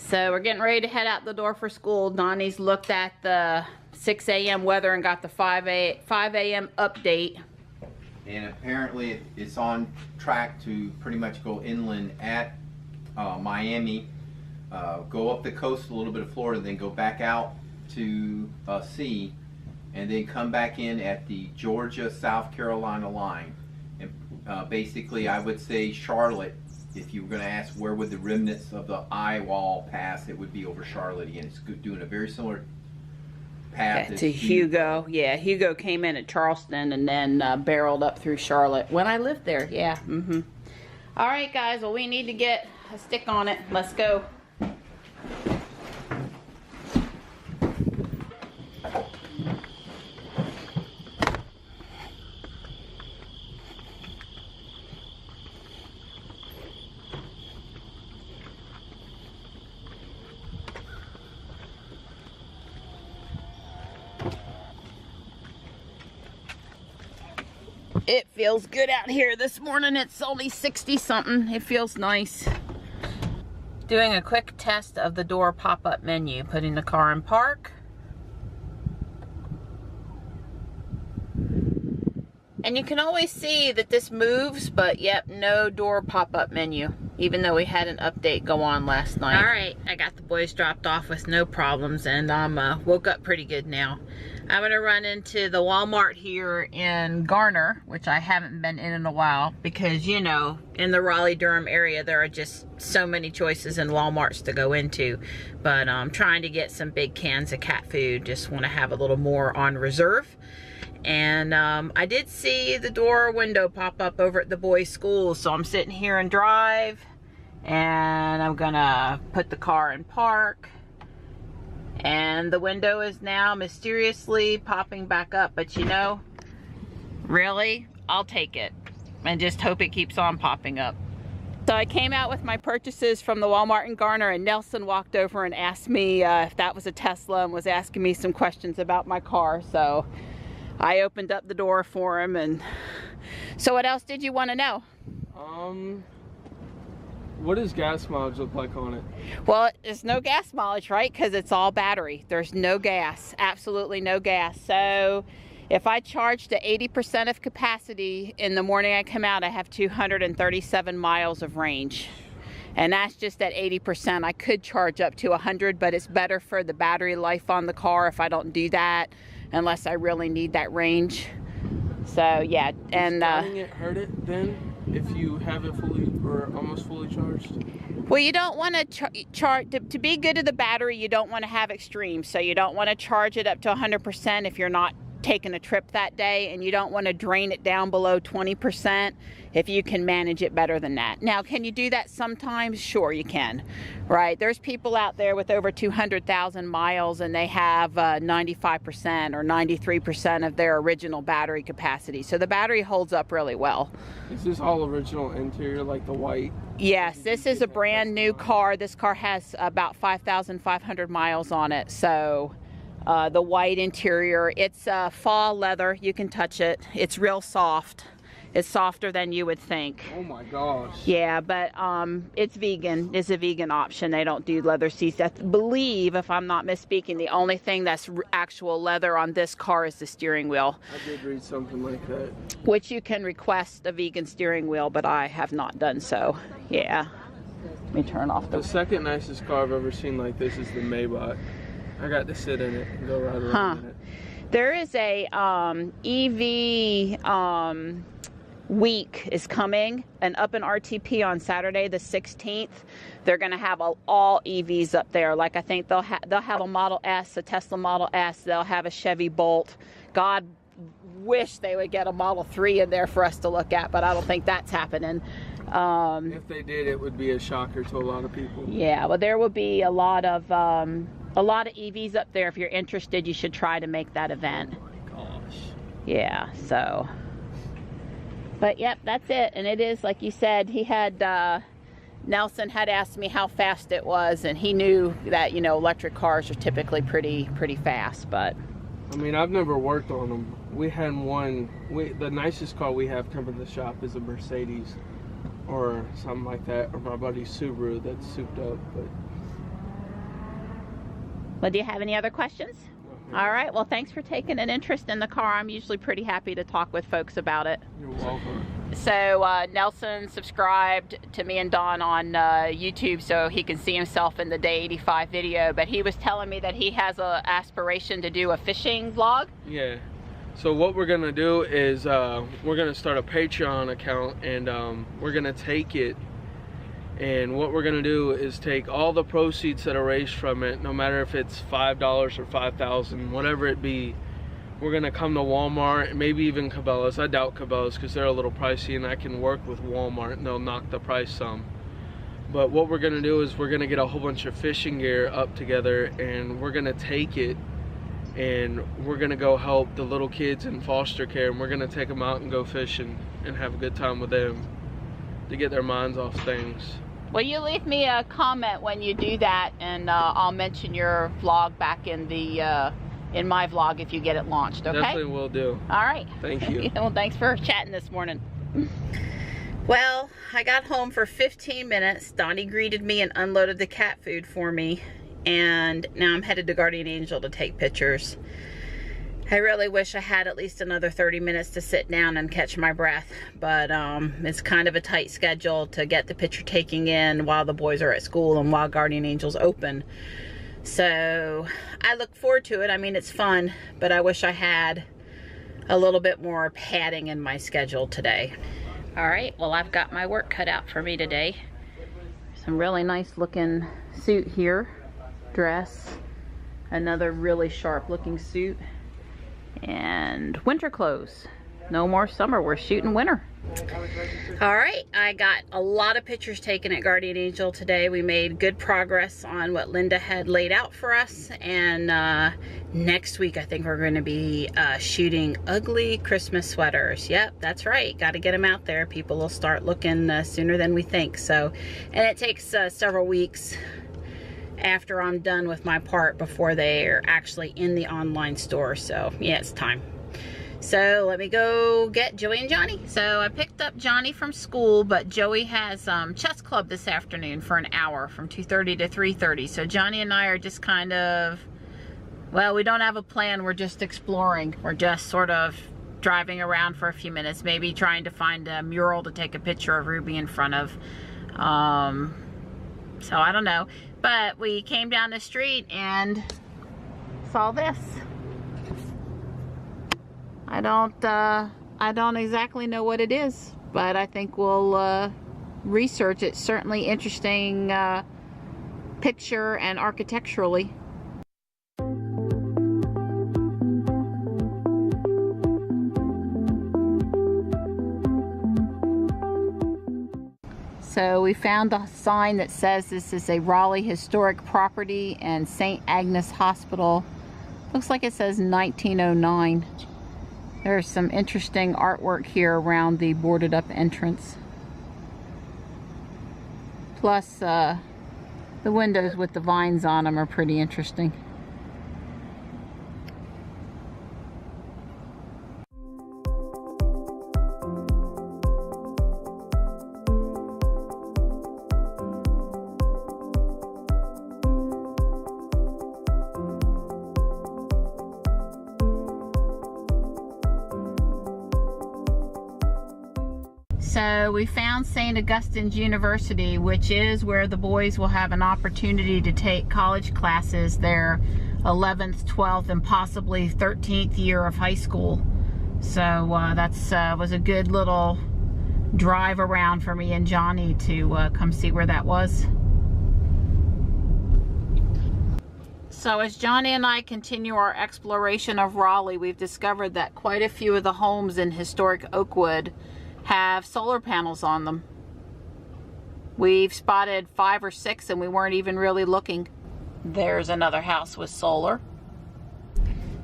So we're getting ready to head out the door for school. Donnie's looked at the 6 a.m. weather and got the 5 a.m. update. And apparently it's on track to pretty much go inland at Miami, go up the coast a little bit of Florida, then go back out to sea, and then come back in at the Georgia-South Carolina line. And basically I would say Charlotte. If you were going to ask where would the remnants of the eye wall pass, it would be over Charlotte again. It's doing a very similar path to Hugo. Yeah, Hugo came in at Charleston and then barreled up through Charlotte when I lived there. Yeah. All right, guys. Well, we need to get a stick on it. Let's go. It feels good out here this morning. It's only 60 something. It feels nice. Doing a quick test of the door pop-up menu. Putting the car in park. And you can always see that this moves, but yep, no door pop-up menu. Even though we had an update go on last night. Alright, I got the boys dropped off with no problems and I'm woke up pretty good now. I'm gonna run into the Wal-Mart here in Garner, which I haven't been in a while because, you know, in the Raleigh-Durham area there are just so many choices in Walmarts to go into. But I'm trying to get some big cans of cat food. Just want to have a little more on reserve. And I did see the door window pop up over at the boys' school, so I'm sitting here and drive, and I'm gonna put the car in park, and the window is now mysteriously popping back up. But you know, really, I'll take it and just hope it keeps on popping up. So I came out with my purchases from the Walmart in Garner, and Nelson walked over and asked me if that was a Tesla and was asking me some questions about my car. So I opened up the door for him. And so what else did you want to know? What does gas mileage look like on it? Well, there's no gas mileage, right? Because it's all battery. There's no gas, absolutely no gas. So if I charge to 80% of capacity in the morning I come out, I have 237 miles of range. And that's just at 80%. I could charge up to 100, but it's better for the battery life on the car if I don't do that, unless I really need that range. So yeah, and starting it hurt it then if you have it fully or almost fully charged? Well, you don't want to charge to be good to the battery. You don't want to have extremes, so you don't want to charge it up to 100% if you're not taking a trip that day, and you don't want to drain it down below 20% if you can manage it better than that. Now, can you do that sometimes? Sure, you can, right? There's people out there with over 200,000 miles and they have 95% or 93% of their original battery capacity. So the battery holds up really well. Is this all original interior, like the white? Yes, this is a brand new car. This car has about 5,500 miles on it. So the white interior, it's fall leather. You can touch it. It's real soft. It's softer than you would think. Oh my gosh. Yeah, but it's vegan. It's a vegan option. They don't do leather seats. I believe, if I'm not misspeaking, the only thing that's actual leather on this car is the steering wheel. I did read something like that. Which you can request a vegan steering wheel, but I have not done so. Yeah. Let me turn off The second nicest car I've ever seen like this is the Maybach. I got to sit in it and go right around in it. There is a EV week is coming, and up in RTP on Saturday the 16th. They're going to have all EVs up there. Like I think they'll have a Model S, a Tesla Model S. They'll have a Chevy Bolt. God wish they would get a Model 3 in there for us to look at, but I don't think that's happening. If they did, it would be a shocker to a lot of people. Yeah, well, there will be a lot of EVs up there. If you're interested, you should try to make that event. Oh my gosh. Yeah, so. But yep, that's it. And it is, like you said, he had, Nelson had asked me how fast it was, and he knew that, you know, electric cars are typically pretty fast, but. I mean, I've never worked on them. We had one, the nicest car we have come in the shop is a Mercedes or something like that, or my buddy's Subaru that's souped up, but Well, do you have any other questions? All right, well, thanks for taking an interest in the car. I'm usually pretty happy to talk with folks about it. You're welcome. So Nelson subscribed to me and Dawn on YouTube so he can see himself in the day 85 video, but he was telling me that he has an aspiration to do a fishing vlog. Yeah. So what we're gonna do is we're gonna start a Patreon account, and we're gonna take it, and what we're gonna do is take all the proceeds that are raised from it, no matter if it's $5 or $5,000, whatever it be. We're gonna come to Walmart, maybe even Cabela's. I doubt Cabela's because they're a little pricey, and I can work with Walmart and they'll knock the price some. But what we're gonna do is we're gonna get a whole bunch of fishing gear up together, and we're gonna take it and we're gonna go help the little kids in foster care, and we're gonna take them out and go fishing and have a good time with them to get their minds off things. Well, you leave me a comment when you do that, and I'll mention your vlog back in the in my vlog if you get it launched, okay? Definitely will do. All right. Thank you. Well, thanks for chatting this morning. Well, I got home for 15 minutes. Donnie greeted me and unloaded the cat food for me, and now I'm headed to Guardian Angel to take pictures. I really wish I had at least another 30 minutes to sit down and catch my breath, but it's kind of a tight schedule to get the picture taking in while the boys are at school and while Guardian Angel's open. So I look forward to it. I mean, it's fun, but I wish I had a little bit more padding in my schedule today. All right, well, I've got my work cut out for me today. Some really nice looking suit here, dress, another really sharp looking suit, and winter clothes. No more summer, we're shooting winter. All right, I got a lot of pictures taken at Guardian Angel today. We made good progress on what Linda had laid out for us, and next week I think we're going to be shooting ugly Christmas sweaters. Yep, that's right, got to get them out there. People will start looking sooner than we think. So, and it takes several weeks after I'm done with my part before they're actually in the online store. So yeah, it's time. So let me go get Joey and Johnny. So I picked up Johnny from school, but Joey has chess club this afternoon for an hour from 2:30 to 3:30. So Johnny and I are just kind of, well, we don't have a plan. We're just exploring. We're just sort of driving around for a few minutes, maybe trying to find a mural to take a picture of Ruby in front of. So I don't know. But we came down the street and saw this. I don't exactly know what it is, but I think we'll research it. Certainly interesting picture and architecturally. So we found a sign that says this is a Raleigh historic property and St. Agnes Hospital. Looks like it says 1909. There's some interesting artwork here around the boarded up entrance. Plus the windows with the vines on them are pretty interesting. So we found St. Augustine's University, which is where the boys will have an opportunity to take college classes their 11th, 12th, and possibly 13th year of high school. So that's was a good little drive around for me and Johnny to come see where that was. So as Johnny and I continue our exploration of Raleigh, we've discovered that quite a few of the homes in historic Oakwood have solar panels on them. We've spotted 5 or 6 and we weren't even really looking. There's another house with solar.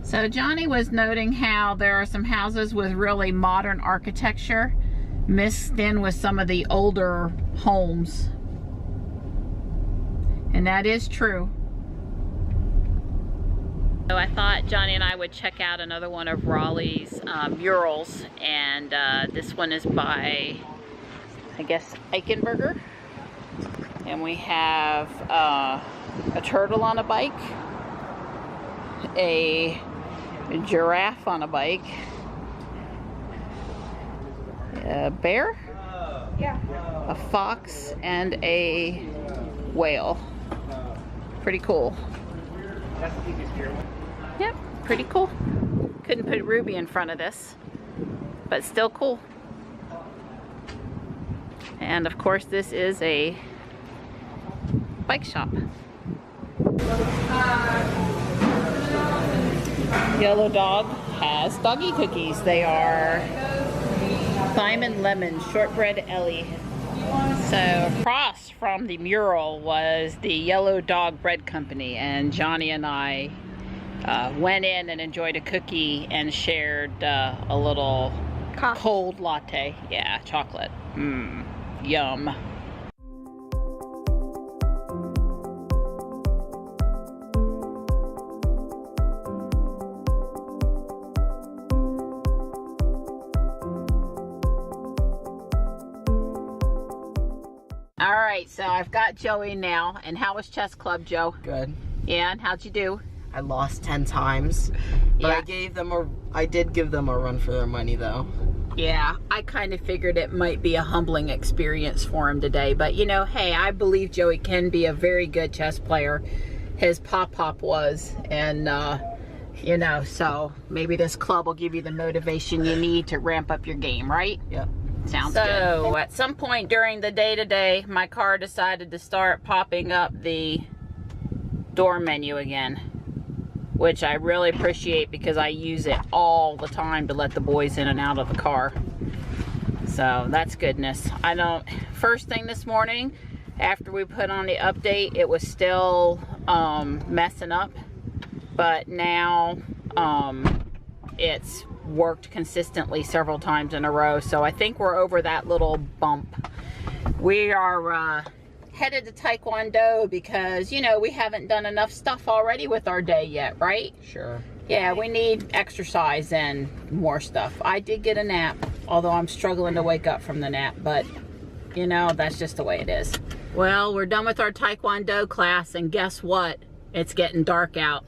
So Johnny was noting how there are some houses with really modern architecture mixed in with some of the older homes. And that is true. So I thought Johnny and I would check out another one of Raleigh's murals, and this one is by, I guess, Eichenberger. And we have a turtle on a bike, a giraffe on a bike, a bear, a fox, and a whale. Pretty cool. Yep, pretty cool. Couldn't put Ruby in front of this, but still cool. And of course this is a bike shop. Yellow Dog has doggy cookies. They are thyme and lemon shortbread Ellie. So across from the mural was the Yellow Dog Bread Company, and Johnny and I went in and enjoyed a cookie and shared a little cold latte. Yeah, chocolate. Yum. All right, so I've got Joey now. And how was chess club, Joe? Good. Yeah, and how'd you do? I lost 10 times, but yeah. I did give them a run for their money though. Yeah, I kind of figured it might be a humbling experience for him today, but you know, hey, I believe Joey can be a very good chess player. His pop was, and you know, so maybe this club will give you the motivation you need to ramp up your game, right? Yep. Sounds good. So at some point during the day today, my car decided to start popping up the door menu again, which I really appreciate because I use it all the time to let the boys in and out of the car. So that's goodness. First thing this morning, after we put on the update, it was still messing up, but now it's worked consistently several times in a row. So I think we're over that little bump. We are headed to Taekwondo because, you know, we haven't done enough stuff already with our day yet, right? Sure. Yeah, we need exercise and more stuff. I did get a nap, although I'm struggling to wake up from the nap, but you know, that's just the way it is. Well, we're done with our Taekwondo class, and guess what? It's getting dark out.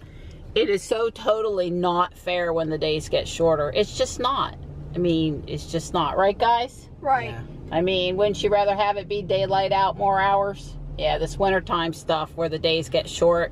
It is so totally not fair when the days get shorter. It's just not. I mean, it's just not, right guys? Right. Yeah. I mean, wouldn't you rather have it be daylight out more hours? Yeah, this wintertime stuff where the days get short,